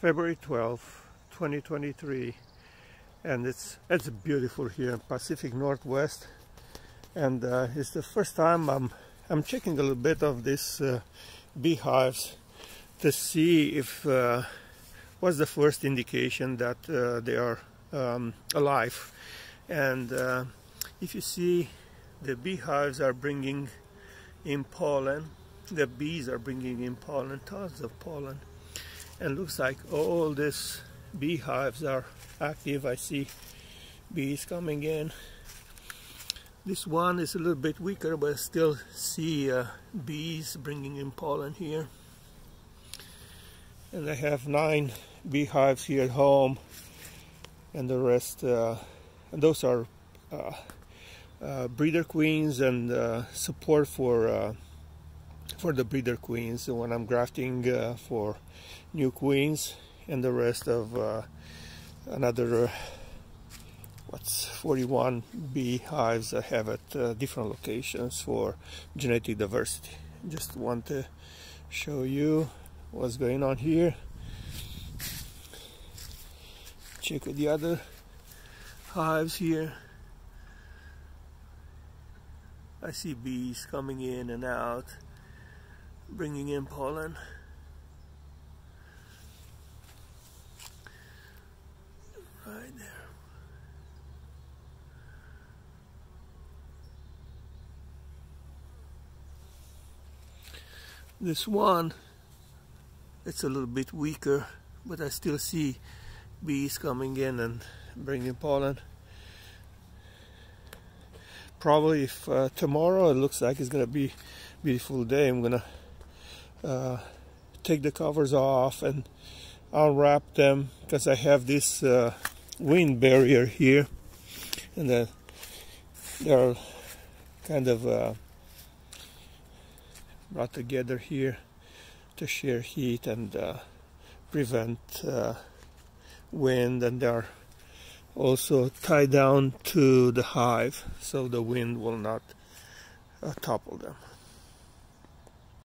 February 12th, 2023, and it's beautiful here in Pacific Northwest, and it's the first time I'm checking a little bit of this beehives to see if what's the first indication that they are alive. And if you see, the beehives are bringing in pollen, the bees are bringing in pollen, tons of pollen, and looks like all these beehives are active. I see bees coming in. This one is a little bit weaker, but I still see bees bringing in pollen here. And I have 9 beehives here at home, and the rest, and those are breeder queens and support for the breeder queens when I'm grafting for new queens, and the rest of another 41 beehives I have at different locations for genetic diversity. Just want to show you what's going on here. Check the other hives here. I see bees coming in and out, bringing in pollen. Right there. This one, it's a little bit weaker, but I still see bees coming in and bringing pollen. Probably if tomorrow it looks like it's gonna be a beautiful day, I'm gonna take the covers off and unwrap them, because I have this wind barrier here, and they're kind of brought together here to share heat and prevent wind, and they're also tied down to the hive so the wind will not topple them.